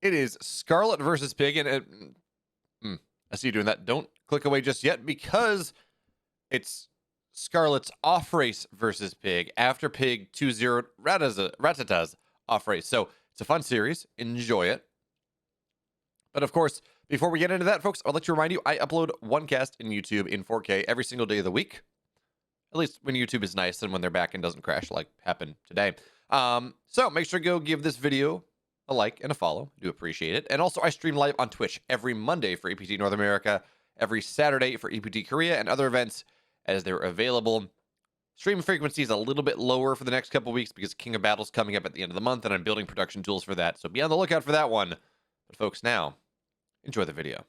It is Scarlett versus Pig, and I see you doing that. Don't click away just yet because it's Scarlett's Offrace versus Pig after Pig 2-0 Ratatta's Offrace. So it's a fun series. Enjoy it. But of course, before we get into that, folks, I'd like to remind you, I upload one cast in YouTube in 4K every single day of the week. At least when YouTube is nice and when their backend doesn't crash like happened today. So make sure to go give this video a like and a follow. I do appreciate it. And also, I stream live on Twitch every Monday for EPT North America, every Saturday for EPT Korea, and other events as they're available. Stream frequency is a little bit lower for the next couple weeks because King of Battle's coming up at the end of the month, and I'm building production tools for that. So be on the lookout for that one. But folks, now, enjoy the video.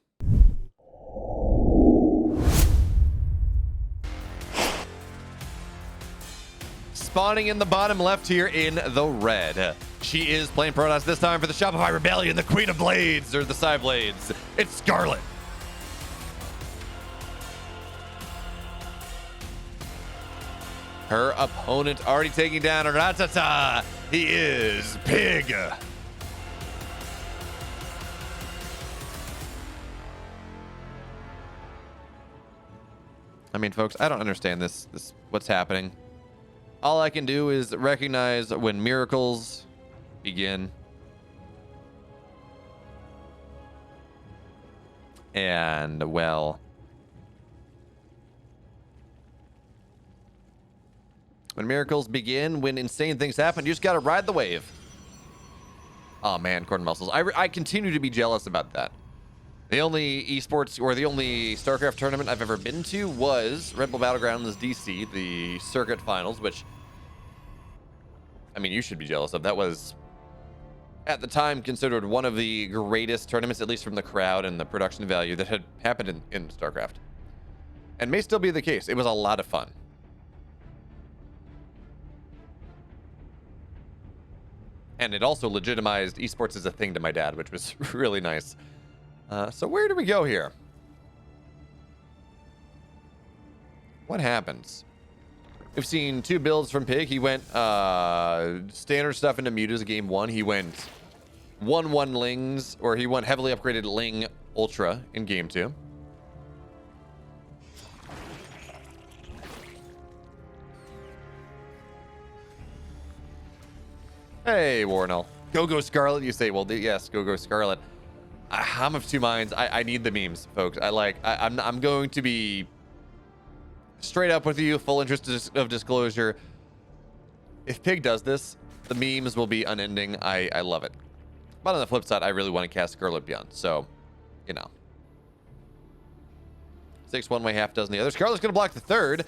Spawning in the bottom left here in the red. She is playing Protoss this time for the Shopify Rebellion, the Queen of Blades, or the Side Blades. It's Scarlett. Her opponent already taking down Ratatta. He is Pig. I mean, folks, I don't understand this what's happening. All I can do is recognize when miracles begin. And, well, when miracles begin, when insane things happen, you just gotta ride the wave. Oh man, corn muscles. I continue to be jealous about that. The only esports or the only StarCraft tournament I've ever been to was Red Bull Battlegrounds DC, the circuit finals, which, I mean, you should be jealous of. That was, at the time, considered one of the greatest tournaments, at least from the crowd and the production value that had happened in StarCraft. And may still be the case. It was a lot of fun. And it also legitimized esports as a thing to my dad, which was really nice. So where do we go here? What happens? We've seen two builds from Pig. He went standard stuff into Mutas game 1. He went 1-1 Lings, or he went heavily upgraded Ling Ultra in game 2. Hey, Warnell. Go Scarlett, you say. Well, yes, go Scarlett. I'm of two minds. I need the memes, folks. I'm going to be straight up with you, full interest of disclosure. If Pig does this, the memes will be unending. I love it. But on the flip side, I really want to cast Scarlett Beyond. So, you know. 6 one way, half dozen the other. Scarlett's going to block the third.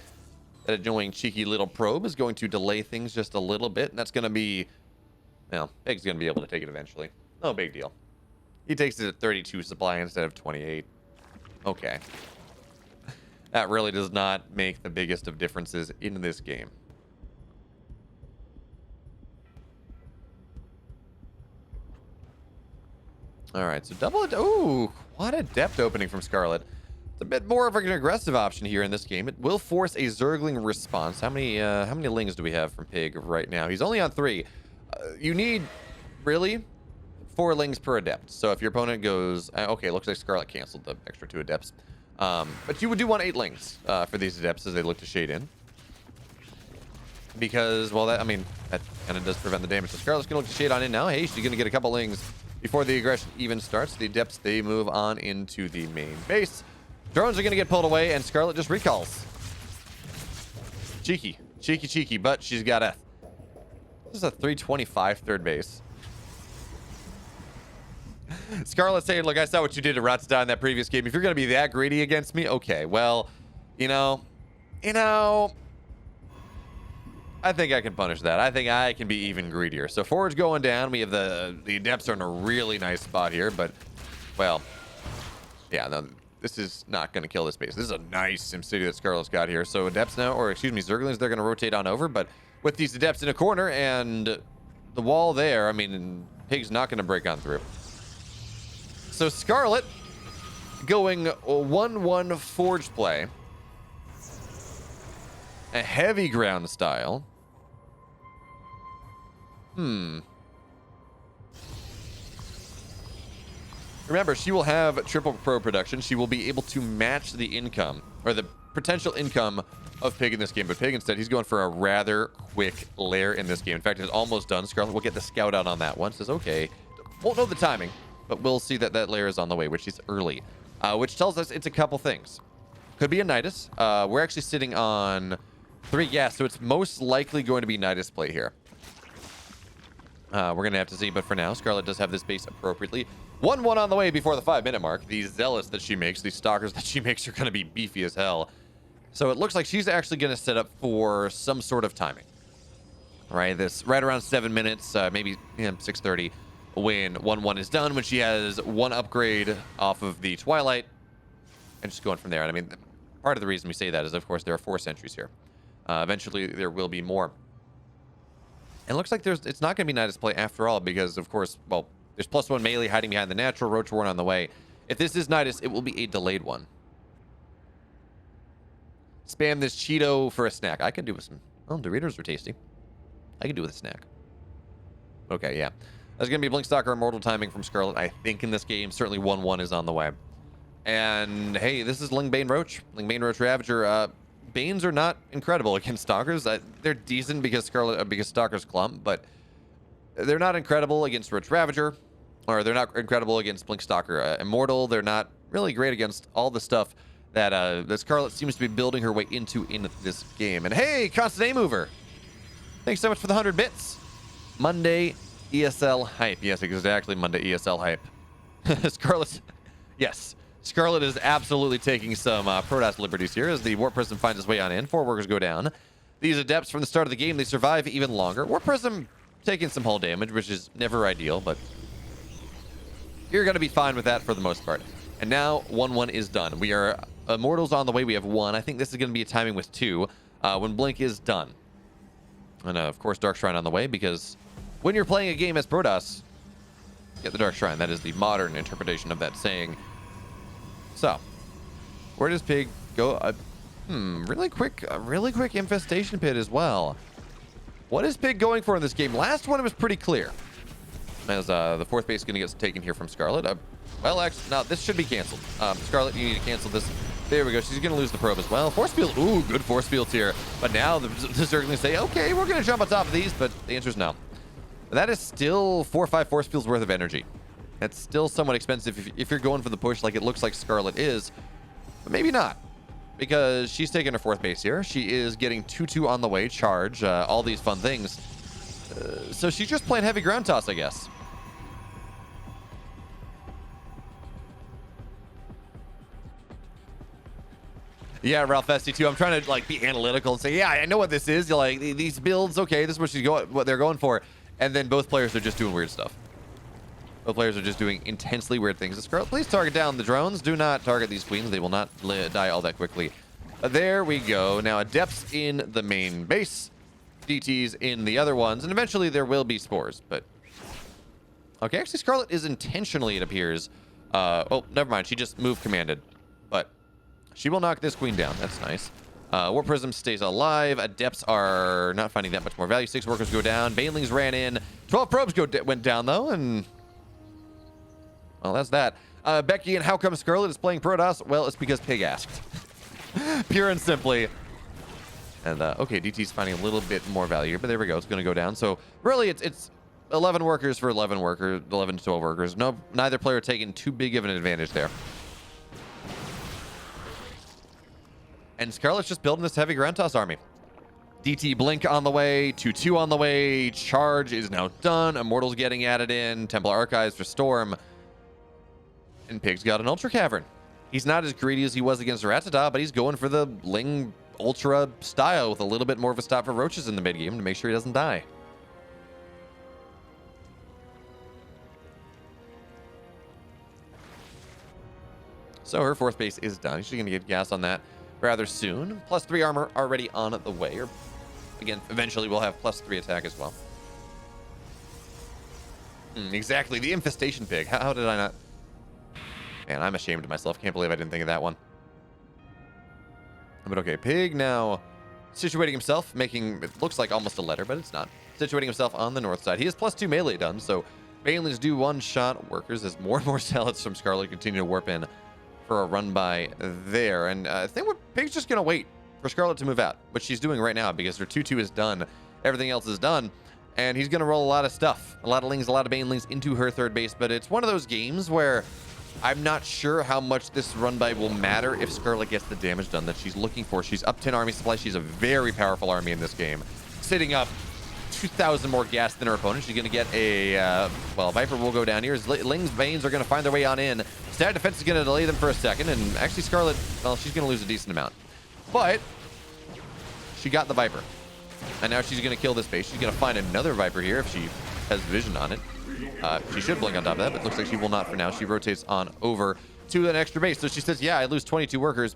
That annoying cheeky little probe is going to delay things just a little bit. And that's going to be, well, Pig's going to be able to take it eventually. No big deal. He takes it at 32 supply instead of 28. Okay. That really does not make the biggest of differences in this game. All right, so ooh, what a depth opening from Scarlett. It's a bit more of an aggressive option here in this game. It will force a Zergling response. How many Lings do we have from Pig right now? He's only on 3. You need, really, 4 Lings per Adept. So if your opponent goes, okay, looks like Scarlett canceled the extra 2 Adepts. But you do want 8 Lings for these Adepts as they look to shade in. Because, well, that kind of does prevent the damage. So Scarlett's going to look to shade on in now. Hey, she's going to get a couple Lings before the aggression even starts. The Adepts, they move on into the main base. Drones are going to get pulled away, and Scarlett just recalls. Cheeky, but she's got a... This is a 325 third base. Scarlett saying, look, I saw what you did to Ratatta in that previous game. If you're going to be that greedy against me, okay, well, you know, I think I can punish that. I think I can be even greedier. So forward's going down. We have the Adepts are in a really nice spot here, but, well, yeah, no, this is not going to kill this base. This is a nice SimCity that Scarlett's got here. So Adepts now, or excuse me, Zerglings, they're going to rotate on over, but with these Adepts in a corner and the wall there, I mean, Pig's not going to break on through. So Scarlett going 1-1 Forge play. A heavy ground style. Remember, she will have triple pro production. She will be able to match the income, or the potential income of Pig in this game. But Pig, instead, he's going for a rather quick lair in this game. In fact, it's almost done. Scarlett will get the scout out on that one. Says, okay. Won't know the timing, but we'll see that that lair is on the way, which is early. Which tells us it's a couple things. Could be a Nidus. We're actually sitting on 3 gas, so it's most likely going to be Nidus play here. We're going to have to see, but for now, Scarlett does have this base appropriately. 1-1 on the way before the 5-minute mark. These zealots that she makes, these stalkers that she makes are going to be beefy as hell. So it looks like she's actually going to set up for some sort of timing. Right, this right around 7 minutes, maybe 6:30, when 1-1 is done, when she has 1 upgrade off of the Twilight, and just going from there. And I mean, part of the reason we say that is, of course, there are 4 sentries here. Eventually, there will be more. And it looks like it's not going to be Nidus play after all, because, of course, well, there's +1 melee hiding behind the natural, Roach Warren on the way. If this is Nidus, it will be a delayed one. Spam this Cheeto for a snack. I can do with some... Oh, Doritos are tasty. I can do with a snack. Okay, yeah. There's going to be Blinkstalker Immortal timing from Scarlett, I think, in this game. Certainly 1-1 is on the way. And, hey, this is Lingbane Roach. Lingbane Roach Ravager. Banes are not incredible against Stalkers. They're decent because Stalkers clump, but they're not incredible against Roach Ravager, or they're not incredible against Blinkstalker Immortal. They're not really great against all the stuff that that Scarlett seems to be building her way into in this game. And hey, Constant A Mover, thanks so much for the 100 bits. Monday ESL hype. Yes, exactly. Monday ESL hype. Scarlett, yes. Scarlett is absolutely taking some Protoss liberties here as the Warp Prism finds its way on in. 4 workers go down. These Adepts from the start of the game, they survive even longer. Warp Prism taking some hull damage, which is never ideal, but you're going to be fine with that for the most part. And now 1-1 is done. We are Immortals on the way. We have 1. I think this is going to be a timing with 2 when Blink is done. And of course, Dark Shrine on the way, because when you're playing a game as Protoss, get the Dark Shrine. That is the modern interpretation of that saying. So, where does Pig go? Really quick infestation pit as well. What is Pig going for in this game? Last one, it was pretty clear. As the 4th base is going to get taken here from Scarlett. Well, actually, no, this should be canceled. Scarlett, you need to cancel this. There we go. She's going to lose the probe as well. Force field. Ooh, good force fields here. But now the Zerg going to say, okay, we're going to jump on top of these. But the answer is no. That is still 4 or 5 force fields worth of energy. That's still somewhat expensive if you're going for the push like it looks like Scarlett is. But maybe not. Because she's taking her 4th base here. She is getting 2-2 on the way, charge, all these fun things. So she's just playing heavy ground toss, I guess. Yeah, Ralph ST2. I'm trying to like be analytical and say, yeah, I know what this is. You're like, these builds, okay, this is what they're going for. And then both players are just doing weird stuff. Both players are just doing intensely weird things. Scarlett, please target down the drones. Do not target these queens. They will not die all that quickly. There we go. Now, Adepts in the main base. DTs in the other ones. And eventually there will be spores. But okay, actually, Scarlett is intentionally, it appears. Oh, never mind. She just moved commanded. But she will knock this queen down. That's nice. Warp Prism stays alive. Adepts are not finding that much more value. 6 workers go down. Banelings ran in. 12 probes went down, though. And well, that's that. Becky, and how come Scarlett is playing Protoss? Well, it's because Pig asked. Pure and simply. And, okay, DT's finding a little bit more value here, but there we go. It's going to go down. So, really, it's 11 workers for 11 workers, 11 to 12 workers. No, neither player taking too big of an advantage there. And Scarlett's just building this heavy ground toss army. DT Blink on the way, 2-2 on the way, Charge is now done, Immortals getting added in, Templar Archives for Storm, and Pig's got an Ultra Cavern. He's not as greedy as he was against Ratatta, but he's going for the Ling Ultra style with a little bit more of a stop for Roaches in the mid-game to make sure he doesn't die. So her 4th base is done. She's going to get gas on that rather soon. +3 armor already on the way. Or again, eventually we'll have +3 attack as well. Exactly, the infestation pig. How did I not? Man, I'm ashamed of myself. Can't believe I didn't think of that one. But okay, Pig now situating himself, making it looks like almost a letter, but it's not. Situating himself on the north side. He has +2 melee done, so Banelings do one-shot workers as more and more zealots from Scarlett continue to warp in for a run by there. And I think Pig's just going to wait for Scarlett to move out, which she's doing right now because her 2-2 is done. Everything else is done. And he's going to roll a lot of stuff, a lot of lings, a lot of banelings into her third base. But it's one of those games where I'm not sure how much this run by will matter if Scarlett gets the damage done that she's looking for. She's up 10 army supply. She's a very powerful army in this game, sitting up 2,000 more gas than her opponent. She's going to get a, well, Viper will go down here. Ling's Veins are going to find their way on in. Stat defense is going to delay them for a second. And actually Scarlett, well, she's going to lose a decent amount. But she got the Viper. And now she's going to kill this base. She's going to find another Viper here if she has vision on it. She should blink on top of that, but it looks like she will not for now. She rotates on over to an extra base. So she says, yeah, I lose 22 workers,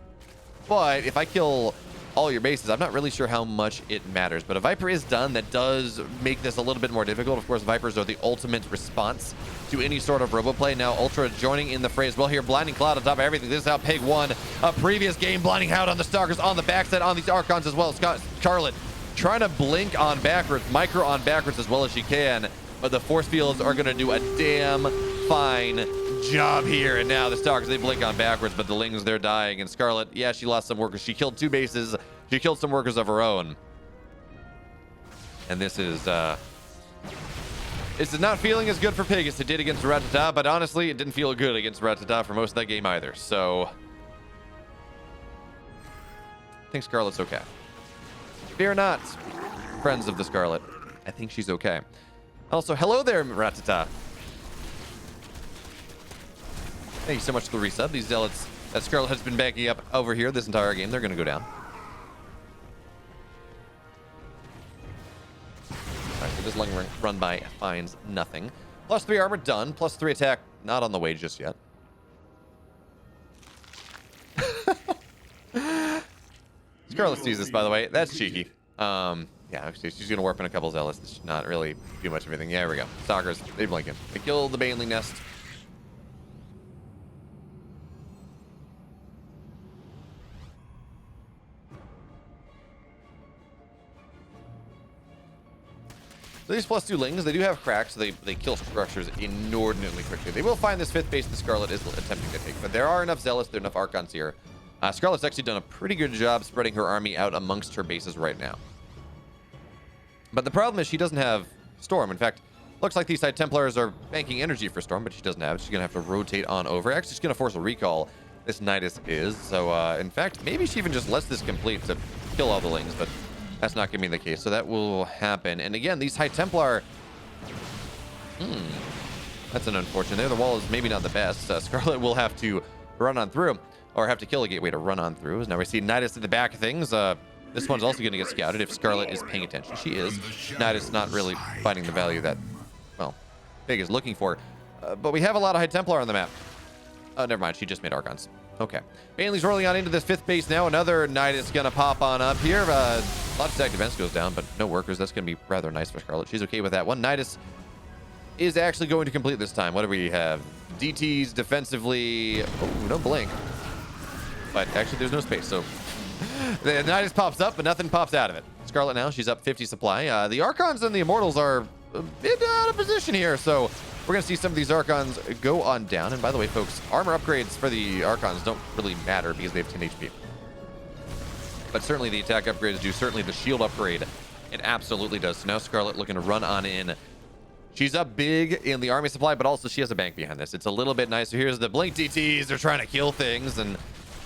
but if I kill all your bases, I'm not really sure how much it matters. But a Viper is done. That does make this a little bit more difficult. Of course, Vipers are the ultimate response to any sort of robo play. Now, Ultra joining in the fray as well here. Blinding Cloud on top of everything. This is how Pig won a previous game. Blinding Hound on the Stalkers on the backside on these Archons as well. Scarlett trying to blink on backwards, micro on backwards as well as she can. But the force fields are going to do a damn fine job here. And now the Stalkers, they blink on backwards, but the Lings, they're dying. And Scarlett, yeah, she lost some workers. She killed 2 bases. She killed some workers of her own. And this is not feeling as good for Pig as it did against Ratatta, but honestly, it didn't feel good against Ratatta for most of that game either. So I think Scarlett's okay. Fear not, friends of the Scarlett. I think she's okay. Also, hello there, Ratatta. Thank you so much for the resub. These zealots that Scarlett has been backing up over here this entire game, they're going to go down. Alright, so this long run by finds nothing. +3 armor done. +3 attack not on the way just yet. Scarlett sees this, by the way. That's cheeky. Yeah, actually, she's going to warp in a couple zealots. This should not really do much of anything. Yeah, here we go. Stalkers, they blink him. They kill the Baneling nest. So these +2 Lings, they do have cracks, so they kill structures inordinately quickly. They will find this 5th base that Scarlett is attempting to take, but there are enough zealots, there are enough Archons here. Scarlett's actually done a pretty good job spreading her army out amongst her bases right now. But the problem is she doesn't have Storm. In fact, looks like these High Templars are banking energy for Storm, but she doesn't have it. She's going to have to rotate on over. Actually, she's going to force a recall. This Nidus is. So, in fact, maybe she even just lets this complete to kill all the Lings, but that's not going to be the case. So that will happen. And again, these High Templar... that's an unfortunate. There, the wall is maybe not the best. Scarlett will have to run on through, or have to kill a gateway to run on through. Now we see Nidus at the back of things. This one's also going to get scouted if Scarlett is paying attention. She is. Nidus not really finding the value that, well, Pig is looking for. But we have a lot of High Templar on the map. Oh, never mind. She just made Archons. Okay. Baneling's rolling on into this 5th base now. Another Nidus going to pop on up here. A lot of stack defense goes down, but no workers. That's going to be rather nice for Scarlett. She's okay with that one. Nidus is actually going to complete this time. What do we have? DTs defensively. Oh, no blink. But actually, there's no space, so... The Nidus pops up, but nothing pops out of it. Scarlett now, she's up 50 supply. The Archons and the Immortals are a bit out of position here, so we're going to see some of these Archons go on down. And by the way, folks, armor upgrades for the Archons don't really matter because they have 10 HP. But certainly the attack upgrades do. Certainly the shield upgrade, it absolutely does. So now Scarlett looking to run on in. She's up big in the army supply, but also she has a bank behind this. It's a little bit nicer. Here's the Blink DTs. They're trying to kill things, and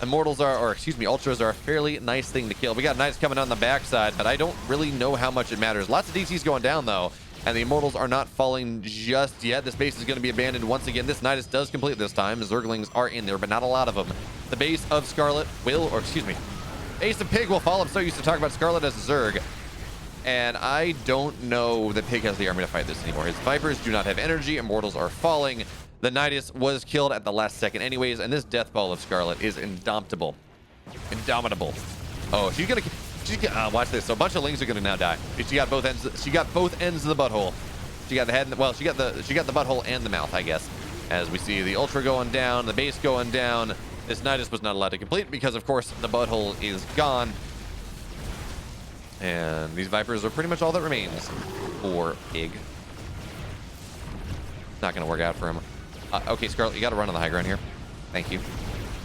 Immortals are, or excuse me, Ultras are a fairly nice thing to kill. We got Knights coming on the backside, but I don't really know how much it matters. Lots of DTs going down, though, and the Immortals are not falling just yet. This base is going to be abandoned once again. This Nidus does complete this time. The Zerglings are in there, but not a lot of them. The base of Scarlett will, or excuse me, base of Pig will fall. I'm so used to talking about Scarlett as a Zerg, and I don't know that Pig has the army to fight this anymore. His Vipers do not have energy. Immortals are falling. The Nidus was killed at the last second anyways, and this death ball of Scarlett is indomitable. Indomitable. Oh, she's gonna watch this. So a bunch of Lings are gonna now die. She got both ends. She got both ends of the butthole. She got the head. Well, she got the butthole and the mouth, I guess. As we see the Ultra going down, the base going down. This Nidus was not allowed to complete because, of course, the butthole is gone. And these Vipers are pretty much all that remains for Pig. Not going to work out for him. Okay, Scarlett, you got to run on the high ground here. Thank you.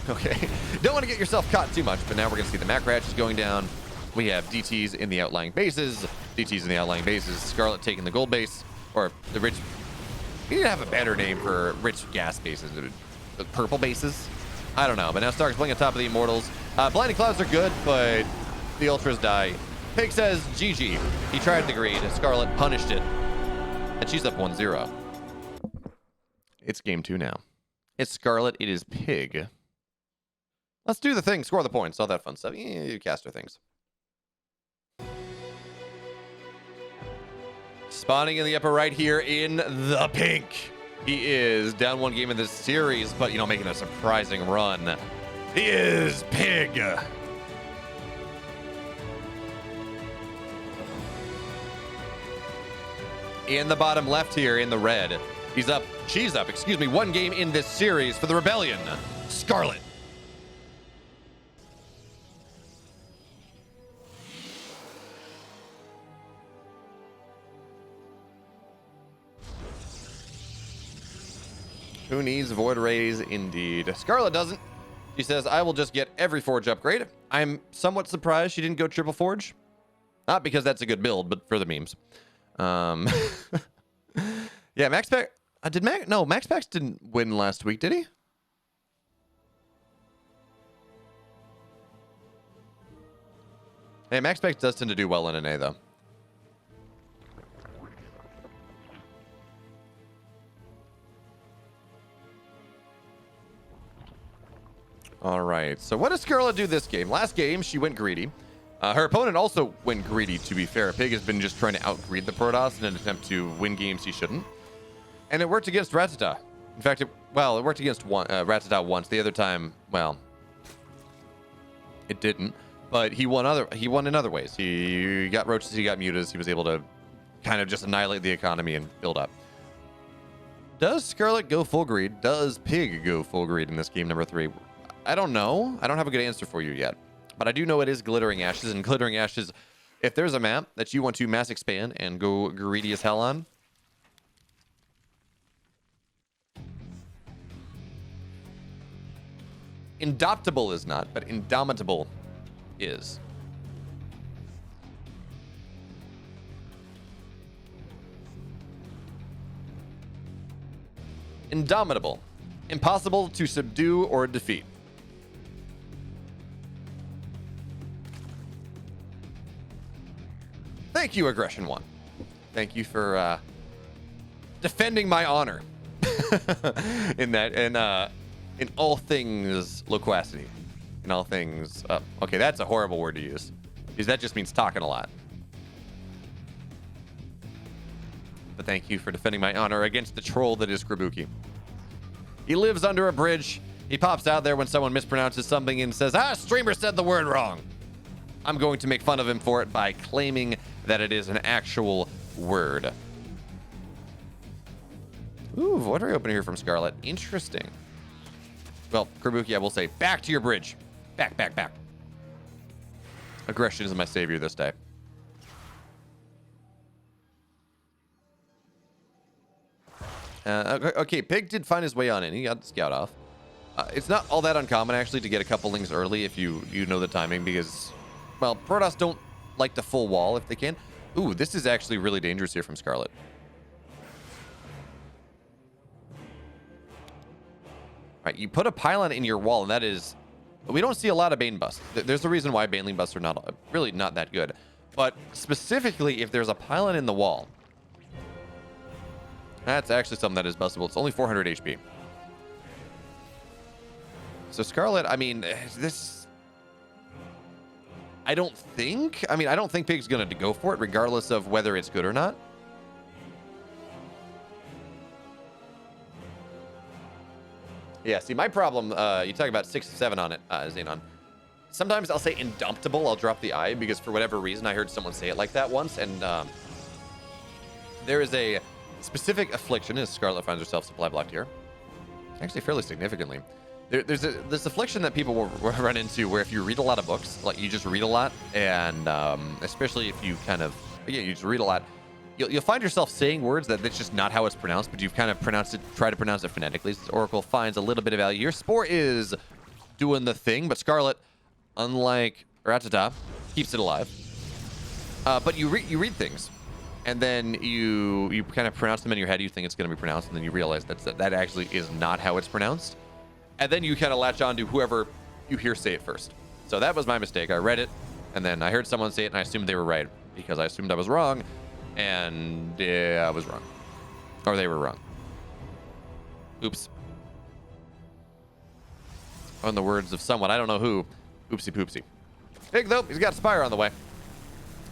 Okay. Don't want to get yourself caught too much, but now we're going to see the Mac Ratchets going down. We have DTs in the outlying bases. DTs in the outlying bases. Scarlett taking the gold base, or the rich... You need to have a better name for rich gas bases. The purple bases? I don't know. But now Stark's playing on top of the Immortals. Blinding Clouds are good, but the Ultras die. Pig says, GG. He tried the greed. Scarlett punished it. And she's up 1-0. It's game 2 now. It's Scarlett. It is Pig. Let's do the thing. Score the points. All that fun stuff. You caster things. Spawning in the upper right here in the pink. He is down 1 game in this series, but, making a surprising run. He is Pig. In the bottom left here in the red. She's up, 1 game in this series for the Rebellion. Scarlett. Who needs Void Rays? Indeed. Scarlett doesn't. She says, I will just get every Forge upgrade. I'm somewhat surprised she didn't go triple Forge. Not because that's a good build, but for the memes. Yeah, Max Pack... Max Pax didn't win last week, did he? Hey, Max Pax does tend to do well in an A, though. All right, so what does Scarlett do this game? Last game, she went greedy. Her opponent also went greedy, to be fair. Pig has been just trying to outgreed the Protoss in an attempt to win games he shouldn't. And it worked against Ratatta. In fact, it worked against Ratatta once. The other time, well, it didn't. But he won in other ways. He got roaches, he got mutas. He was able to kind of just annihilate the economy and build up. Does Scarlett go full greed? Does Pig go full greed in this game number 3? I don't know. I don't have a good answer for you yet. But I do know it is Glittering Ashes. And Glittering Ashes, if there's a map that you want to mass expand and go greedy as hell on, Indoptable is not, but Indomitable is. Indomitable. Impossible to subdue or defeat. Thank you, Aggression 1. Thank you for defending my honor in that, and in all things loquacity. In all things... okay, that's a horrible word to use, because that just means talking a lot. But thank you for defending my honor against the troll that is Krabuki. He lives under a bridge. He pops out there when someone mispronounces something and says, streamer said the word wrong. I'm going to make fun of him for it by claiming that it is an actual word. Ooh, Void Ray opener here from Scarlett. Interesting. Well, Krabuki, I will say, back to your bridge. Back, back, back. Aggression is my savior this day. Okay, Pig did find his way on in. He got the scout off. It's not all that uncommon, actually, to get a couple lings early if you know the timing, because, well, Protoss don't like to full wall if they can. Ooh, this is actually really dangerous here from Scarlett. Right, you put a pylon in your wall, and that is... We don't see a lot of Bane busts. There's a reason why Baneling busts are not really not that good. But specifically, if there's a pylon in the wall, that's actually something that is bustable. It's only 400 HP. So Scarlett, I mean, this... I don't think Pig's going to go for it, regardless of whether it's good or not. Yeah, see, my problem, you talk about 6 to 7 on it, Xenon. Sometimes I'll say Indomitable, I'll drop the I, because for whatever reason, I heard someone say it like that once, and there is a specific affliction as Scarlett finds herself supply blocked here. Actually, fairly significantly. There's this affliction that people will run into where if you read a lot of books, like you just read a lot, and especially if you kind of, again, you just read a lot, you'll find yourself saying words that's just not how it's pronounced, but you've kind of tried to pronounce it phonetically. So Oracle finds a little bit of value here. Spore is doing the thing, but Scarlett, unlike Ratatta, keeps it alive. But you read things, and then you kind of pronounce them in your head. You think it's going to be pronounced, and then you realize that actually is not how it's pronounced. And then you kind of latch on to whoever you hear say it first. So that was my mistake. I read it, and then I heard someone say it, and I assumed they were right because I assumed I was wrong, and I was wrong, or they were wrong. Oops. On the words of someone, I don't know who. Oopsie poopsie. Pig though, he's got Spire on the way.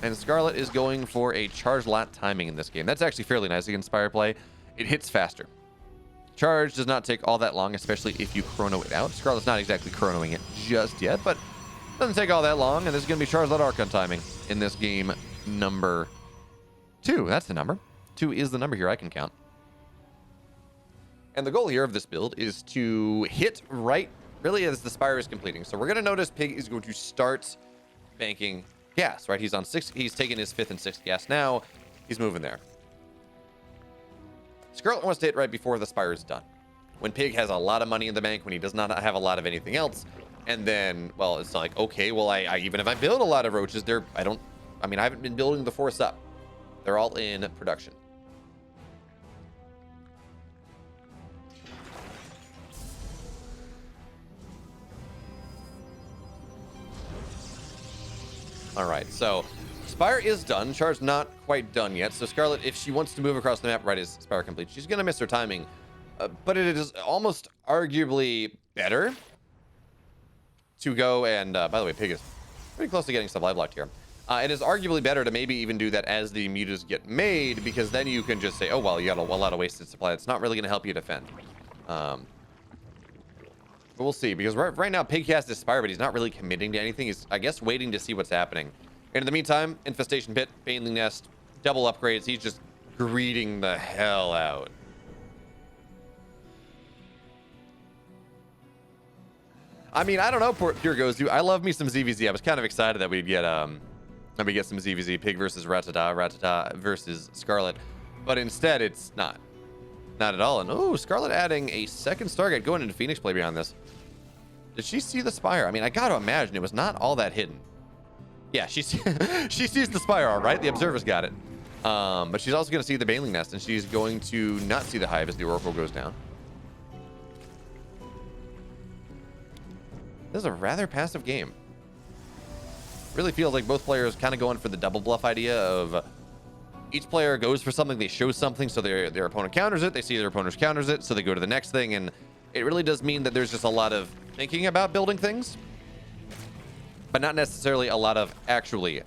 And Scarlett is going for a charge lot timing in this game. That's actually fairly nice against Spire play. It hits faster. Charge does not take all that long, especially if you chrono it out. Scarlett's not exactly chronoing it just yet, but it doesn't take all that long. And this is going to be charge lot Archon timing in this game number 2. That's the number. 2 is the number here I can count. And the goal here of this build is to hit right really as the Spire is completing. So we're going to notice Pig is going to start banking gas, right? He's on 6. He's taking his 5th and 6th gas now. He's moving there. Scarlett wants to hit right before the Spire is done. When Pig has a lot of money in the bank, when he does not have a lot of anything else, and then, well, it's like, okay, well, I even if I build a lot of roaches, I haven't been building the force up. They're all in production. All right, so Spire is done. Char's not quite done yet. So Scarlett, if she wants to move across the map right as Spire completes, she's going to miss her timing. But it is almost arguably better to go and, by the way, Pig is pretty close to getting supply blocked here. It is arguably better to maybe even do that as the mutas get made, because then you can just say, oh, well, you got a lot of wasted supply. It's not really going to help you defend. But we'll see, because right now Pig has this Spire, but he's not really committing to anything. He's, I guess, waiting to see what's happening. And in the meantime, Infestation Pit, Baneling Nest, double upgrades. He's just greeting the hell out. I mean, I don't know, Pure Goes, dude. I love me some ZVZ. I was kind of excited that we'd get some ZVZ, Pig versus Ratatta, Ratatta versus Scarlett. But instead, it's not. Not at all. And oh, Scarlett adding a second Stargate going into Phoenix play beyond this. Did she see the Spire? I mean, I gotta imagine it was not all that hidden. Yeah, she sees the Spire, all right. The Observer's got it. But she's also going to see the Baneling Nest, and she's going to not see the Hive as the Oracle goes down. This is a rather passive game. Really feels like both players kind of going for the double bluff idea of each player goes for something, they show something, so their opponent counters it, they see their opponent counters it, so they go to the next thing, and it really does mean that there's just a lot of thinking about building things, but not necessarily a lot of actually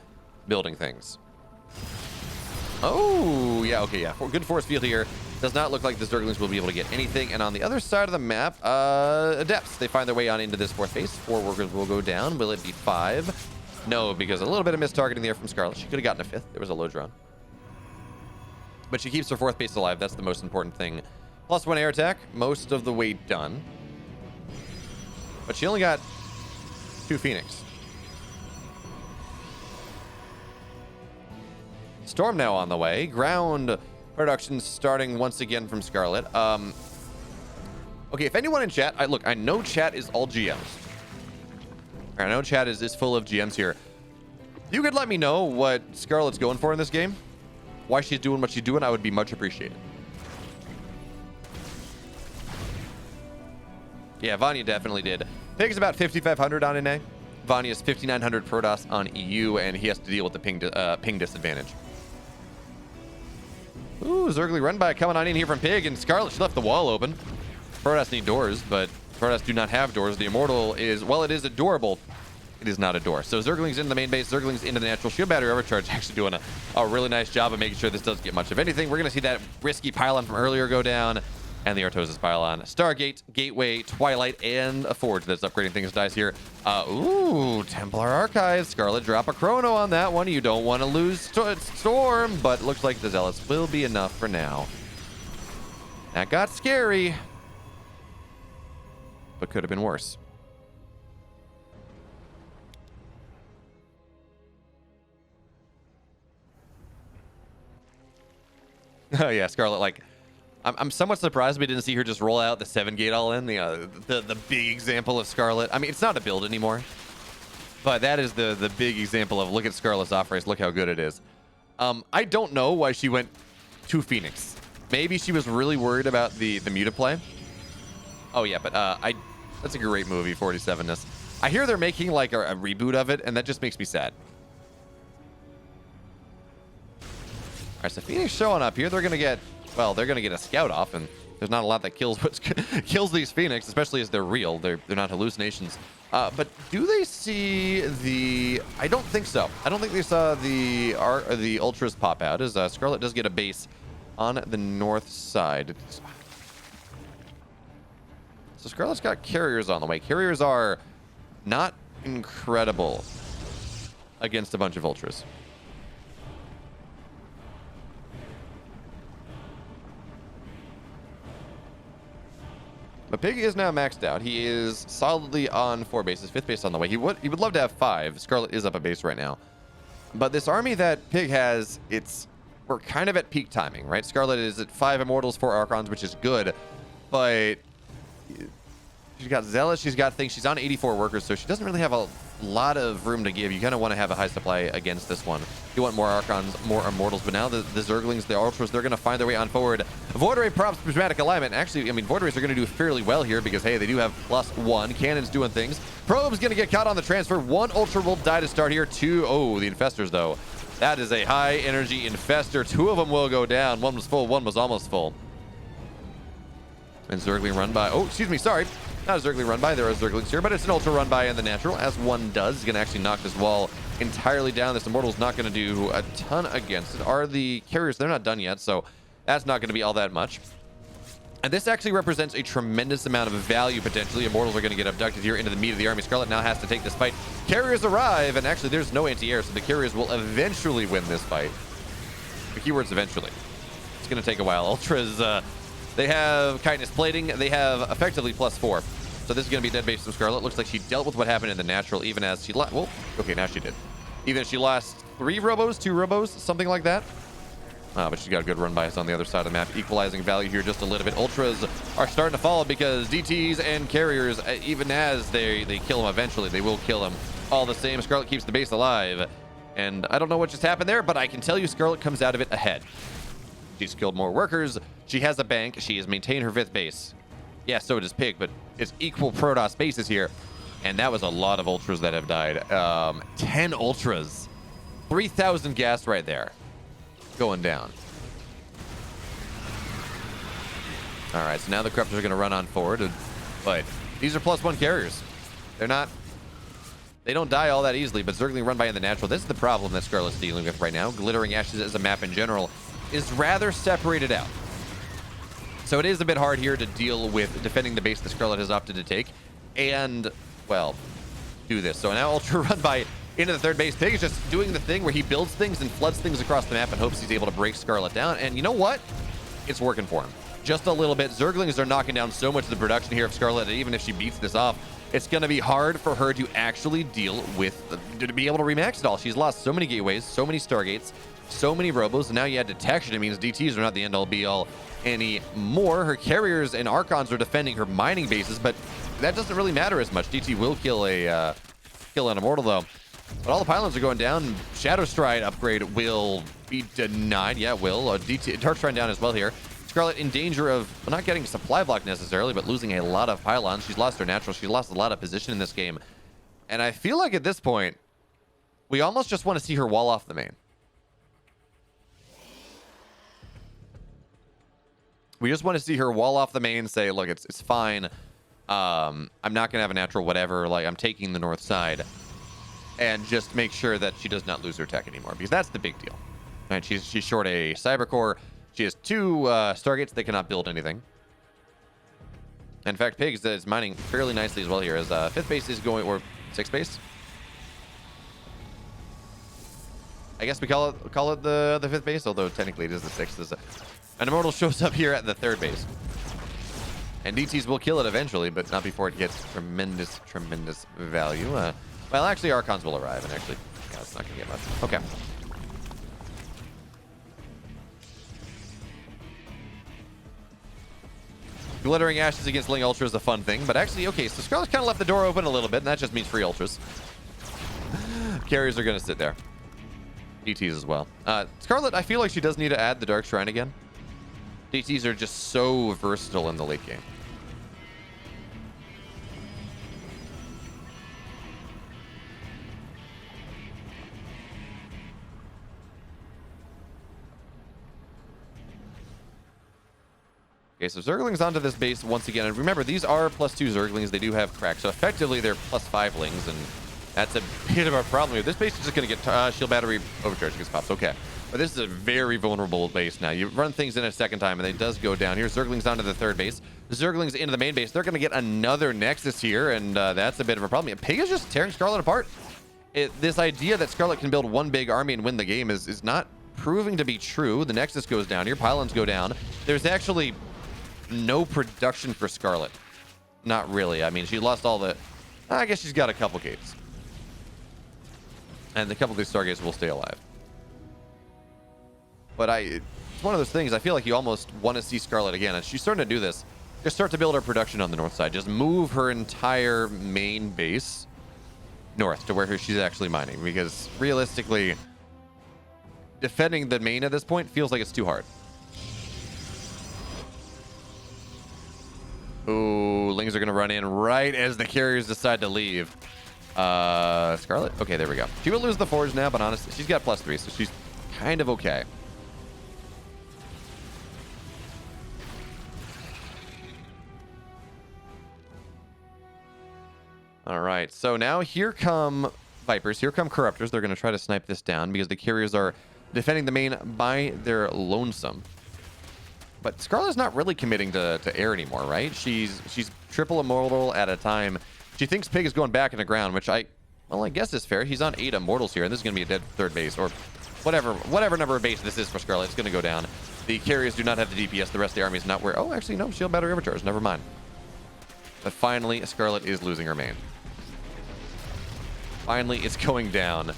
building things. Oh, yeah, okay, yeah. Good force field here. Does not look like the Zerglings will be able to get anything. And on the other side of the map, Adepts. They find their way on into this 4th base. 4 workers will go down. Will it be 5? No, because a little bit of mistargeting there from Scarlett. She could have gotten a 5th. There was a low drone. But she keeps her 4th base alive. That's the most important thing. +1 air attack. Most of the way done. But she only got 2 Phoenix. Storm now on the way. Ground production starting once again from Scarlett. Okay, if anyone in chat, I know chat is all GMs. I know chat is full of GMs here. You could let me know what Scarlett's going for in this game. Why she's doing what she's doing, I would be much appreciated. Yeah, Vanya definitely did. Pig's about 5,500 on NA. Vanya's 5,900 Protoss on EU, and he has to deal with the ping disadvantage. Ooh, Zergly run by coming on in here from Pig, and Scarlett, she left the wall open. Protoss need doors, but Protoss do not have doors. The Immortal is, well, it is adorable. It is not a door. So Zerglings into the main base, Zerglings into the natural shield battery overcharge, actually doing a really nice job of making sure this doesn't get much of anything. We're going to see that risky pylon from earlier go down, and the Artosis pylon. Stargate, Gateway, Twilight, and a Forge that's upgrading things dies here. Ooh, Templar Archives. Scarlett drop a chrono on that one. You don't want to lose Storm, but looks like the Zealots will be enough for now. That got scary, but could have been worse. Oh yeah, Scarlett. Like, I'm somewhat surprised we didn't see her just roll out the 7-gate all in. The big example of Scarlett. I mean, it's not a build anymore, but that is the big example of look at Scarlett's Offrace. Look how good it is. I don't know why she went to Phoenix. Maybe she was really worried about the muta play. Oh yeah, but that's a great movie, 47ness. I hear they're making like a reboot of it, and that just makes me sad. All right, so Phoenix showing up here. They're gonna get a scout off, and there's not a lot that kills these Phoenix, especially as they're real. They're not hallucinations. But do they see the? I don't think so. I don't think they saw the ultras pop out. As Scarlett does get a base on the north side. So Scarlett's got carriers on the way. Carriers are not incredible against a bunch of ultras. But PiG is now maxed out. He is solidly on 4 bases, 5th base on the way. He would love to have 5. Scarlett is up a base right now. But this army that PiG has, we're kind of at peak timing, right? Scarlett is at 5 Immortals, 4 Archons, which is good. But she's got Zealots, she's got things. She's on 84 workers, so she doesn't really have a lot of room to give. You kind of want to have a high supply against this one. You want more Archons, more Immortals, but now the Zerglings, the Ultras, they're going to find their way on forward. Void Ray props prismatic alignment. Actually, I mean, Void Rays are going to do fairly well here because, hey, they do have +1. Cannon's doing things. Probe's going to get caught on the transfer. 1 Ultra will die to start here. 2, oh, the Infestors, though. That is a high energy Infestor. 2 of them will go down. 1 was full, 1 was almost full. And Zergling run by. Oh, excuse me, sorry. Not a Zergling run by. There are Zerglings here, but it's an Ultra run by in the natural, as one does. He's going to actually knock this wall entirely down. This Immortal's not going to do a ton against it. Are the carriers? They're not done yet, so that's not going to be all that much. And this actually represents a tremendous amount of value, potentially. Immortals are going to get abducted here into the meat of the army. Scarlett now has to take this fight. Carriers arrive, and actually there's no anti-air, so the carriers will eventually win this fight. The keyword's eventually. It's going to take a while. Ultras, they have Chitinous Plating. They have effectively +4. So this is going to be dead base from Scarlett. Looks like she dealt with what happened in the natural, even as she lost. Well, okay, now she did. Even as she lost 3 robos, 2 robos, something like that. But she's got a good run bias on the other side of the map, equalizing value here just a little bit. Ultras are starting to fall because DTs and carriers, even as they kill them eventually, they will kill them all the same. Scarlett keeps the base alive. And I don't know what just happened there, but I can tell you Scarlett comes out of it ahead. She's killed more workers. She has a bank. She has maintained her 5th base. Yeah, so does PiG, but it's equal Protoss bases here. And that was a lot of Ultras that have died. 10 Ultras. 3,000 gas right there. Going down. All right, so now the Corruptors are going to run on forward. But these are +1 carriers. They don't die all that easily, but Zergling run by in the natural. This is the problem that Scarlett's dealing with right now. Glittering Ashes as a map in general is rather separated out. So it is a bit hard here to deal with defending the base that Scarlett has opted to take and, well, do this. So now Ultra run by into the 3rd base. PiG is just doing the thing where he builds things and floods things across the map and hopes he's able to break Scarlett down. And you know what? It's working for him. Just a little bit. Zerglings are knocking down so much of the production here of Scarlett that even if she beats this off, it's going to be hard for her to actually deal with, to be able to remax it all. She's lost so many gateways, so many Stargates, so many robos, and now you add detection. It means DTs are not the end-all be-all anymore. Her carriers and Archons are defending her mining bases, but that doesn't really matter as much. DT will kill an Immortal, though. But all the pylons are going down. Shadow Stride upgrade will be denied. Yeah, it will. DT, Dark Stride down as well here. Scarlett in danger of not getting supply block necessarily, but losing a lot of pylons. She's lost her natural. She lost a lot of position in this game. And I feel like at this point, we almost just want to see her wall off the main. We just want to see her wall off the main, say, look, it's fine. I'm not going to have a natural whatever. Like, I'm taking the north side. And just make sure that she does not lose her tech anymore, because that's the big deal. Right? She's short a Cyber Core. She has 2 Stargates. They cannot build anything. In fact, PiG is mining fairly nicely as well here, as 5th base is going, or 6th base. I guess we call it the 5th base, although technically it is the 6th. An Immortal shows up here at the 3rd base. And DTs will kill it eventually, but not before it gets tremendous value. Well, actually, Archons will arrive, and actually, yeah, it's not going to get much. Okay. Glittering Ashes against Ling Ultra is a fun thing, but actually, okay, so Scarlett's kind of left the door open a little bit, and that just means free Ultras. Carriers are going to sit there. DTs as well. Scarlett, I feel like she does need to add the Dark Shrine again. DTs are just so versatile in the late game. Okay, so Zerglings onto this base once again. And remember, these are +2 Zerglings. They do have cracks. So effectively, they're +5 Lings. And that's a bit of a problem here. This base is just going to get shield battery overcharge gets popped. Okay. But this is a very vulnerable base now. You run things in a second time, and it does go down here. Zerglings onto the third base. The Zerglings into the main base. They're going to get another Nexus here, and that's a bit of a problem. Pig is just tearing Scarlett apart. This idea that Scarlett can build one big army and win the game is not proving to be true. The Nexus goes down here. Pylons go down. There's actually no production for Scarlett. Not really. I mean, she lost all the... I guess she's got a couple gates. And the couple of these Stargates will stay alive. But it's one of those things, I feel like you almost want to see Scarlett again. And she's starting to do this. Just start to build her production on the north side. Just move her entire main base north to where she's actually mining. Because realistically, defending the main at this point feels like it's too hard. Ooh, Lings are going to run in right as the carriers decide to leave. Scarlett? Okay, there we go. She will lose the Forge now, but honestly, she's got +3, so she's kind of okay. All right, so now here come Vipers. Here come Corruptors. They're going to try to snipe this down because the carriers are defending the main by their lonesome. But Scarlett's not really committing to air anymore, right? She's triple immortal at a time. She thinks Pig is going back in the ground, which I guess is fair. He's on 8 immortals here, and this is going to be a dead third base, or whatever number of base this is for Scarlett. It's going to go down. The carriers do not have the DPS. The rest of the army is not where... Oh, actually, no. Shield battery overcharge. Never mind. But finally, Scarlett is losing her main. Finally, it's going down.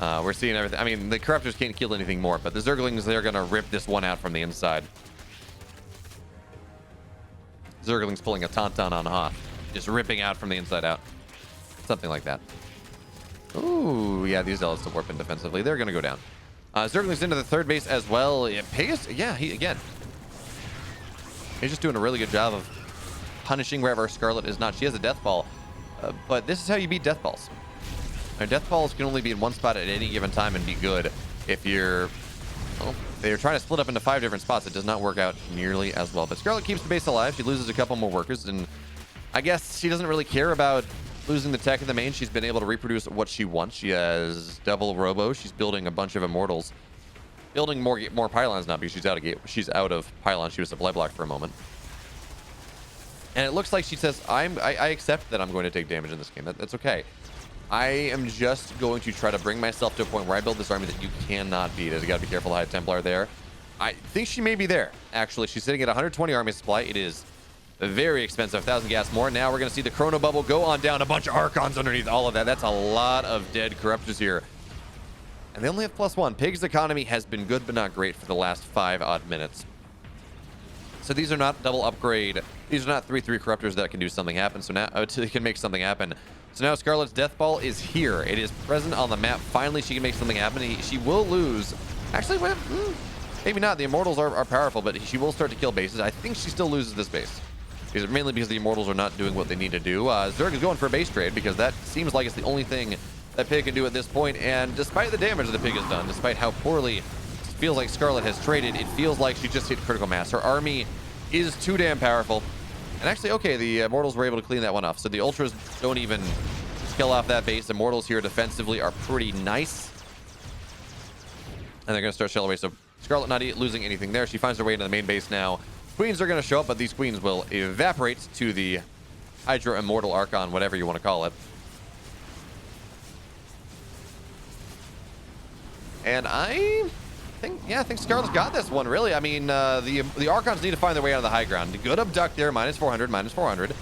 We're seeing everything. I mean, the Corruptors can't kill anything more, but the Zerglings, they're going to rip this one out from the inside. Zerglings pulling a tauntaun on Hoth. Just ripping out from the inside out. Something like that. Ooh, yeah, these Zealots to warp in defensively. They're going to go down. Zerglings into the third base as well. He's just doing a really good job of punishing wherever Scarlett is not. She has a Death Ball, but this is how you beat Death Balls. Death Balls can only be in one spot at any given time and be good. If you're... Well, they're trying to split up into 5 different spots. It does not work out nearly as well. But Scarlett keeps the base alive. She loses a couple more workers, and I guess she doesn't really care about losing the tech in the main. She's been able to reproduce what she wants. She has double robo. She's building a bunch of immortals. Building more pylons now because she's out of pylons. She was supply block for a moment. And it looks like she says, I accept that I'm going to take damage in this game. That's okay. I am just going to try to bring myself to a point where I build this army that you cannot beat. You got to be careful, the High Templar there. I think she may be there. Actually, she's sitting at 120 army supply. It is very expensive. 1,000 gas more. Now we're going to see the Chrono Bubble go on down. A bunch of Archons underneath all of that. That's a lot of dead Corruptors here. And they only have +1. Pig's economy has been good but not great for the last 5 odd minutes. So these are not double upgrade. These are not 3/3 Corruptors that can do something happen. So now they can make something happen. So now Scarlett's Death Ball is here. It is present on the map. Finally, she can make something happen. She will lose. Actually, maybe not. The Immortals are powerful, but she will start to kill bases. I think she still loses this base. Mainly because the Immortals are not doing what they need to do. Zerg is going for a base trade because that seems like it's the only thing that Pig can do at this point. And despite the damage that Pig has done, despite how poorly it feels like Scarlett has traded, it feels like she just hit critical mass. Her army is too damn powerful. And actually, okay, the Immortals were able to clean that one off. So the Ultras don't even kill off that base. Immortals here defensively are pretty nice. And they're going to start shell away. So Scarlett not losing anything there. She finds her way into the main base now. Queens are going to show up, but these queens will evaporate to the Hydra Immortal Archon, whatever you want to call it. And I think Scarlett's got this one, really. I mean, the Archons need to find their way out of the high ground. Good abduct there, -400, -400.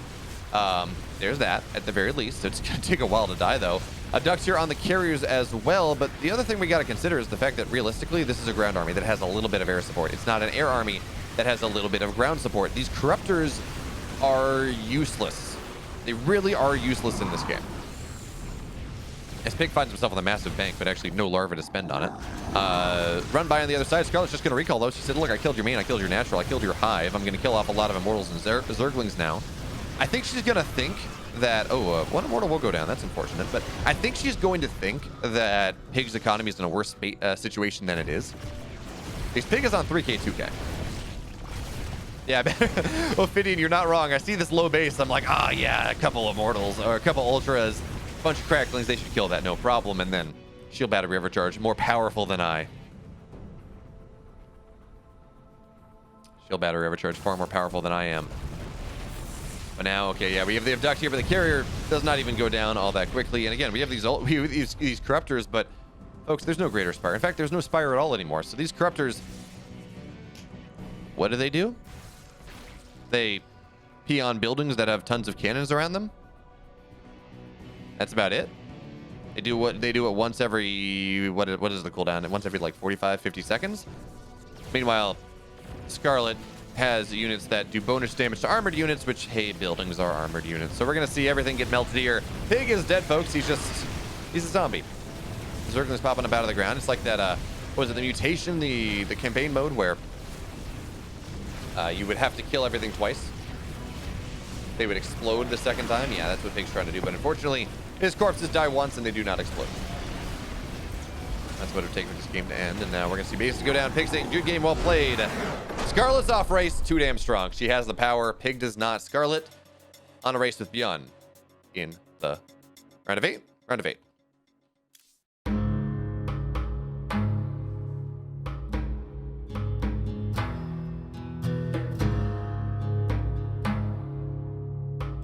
There's that, at the very least. It's going to take a while to die, though. Abducts here on the carriers as well, but the other thing we got to consider is the fact that, realistically, this is a ground army that has a little bit of air support. It's not an air army that has a little bit of ground support. These Corruptors are useless. They really are useless in this game. As Pig finds himself with a massive bank, but actually no larva to spend on it. Run by on the other side. Scarlett's just going to recall, though. She said, look, I killed your main, I killed your natural, I killed your hive. I'm going to kill off a lot of Immortals and Zerglings now. I think she's going to think that... Oh, one Immortal will go down. That's unfortunate. But I think she's going to think that Pig's economy is in a worse situation than it is. Because Pig is on 3k, 2k. Yeah, Ophidian, you're not wrong. I see this low base. I'm like, ah, yeah, a couple Immortals or a couple Ultras. Bunch of cracklings, they should kill that, no problem. And then shield battery overcharge, more powerful than I. Shield battery overcharge, far more powerful than I am. But now, okay, yeah, we have the abduct here, but the carrier does not even go down all that quickly. And again, we have these corruptors, but folks, there's no greater spire. In fact, there's no spire at all anymore. So these corruptors, what do? They pee on buildings that have tons of cannons around them. That's about it. They do it once every, what is the cooldown? Once every like 45, 50 seconds. Meanwhile, Scarlett has units that do bonus damage to armored units, which, hey, buildings are armored units. So we're going to see everything get melted here. Pig is dead, folks. He's a zombie. Zerglings popping up out of the ground. It's like that, what was it, the mutation, the campaign mode where you would have to kill everything twice. They would explode the second time. Yeah, that's what Pig's trying to do. But unfortunately, his corpses die once and they do not explode. That's what it would take for this game to end. And now we're going to see bases go down. Pig saying, good game, well played. Scarlett's off race, too damn strong. She has the power. Pig does not. Scarlett on a race with Beyond in the round of 8.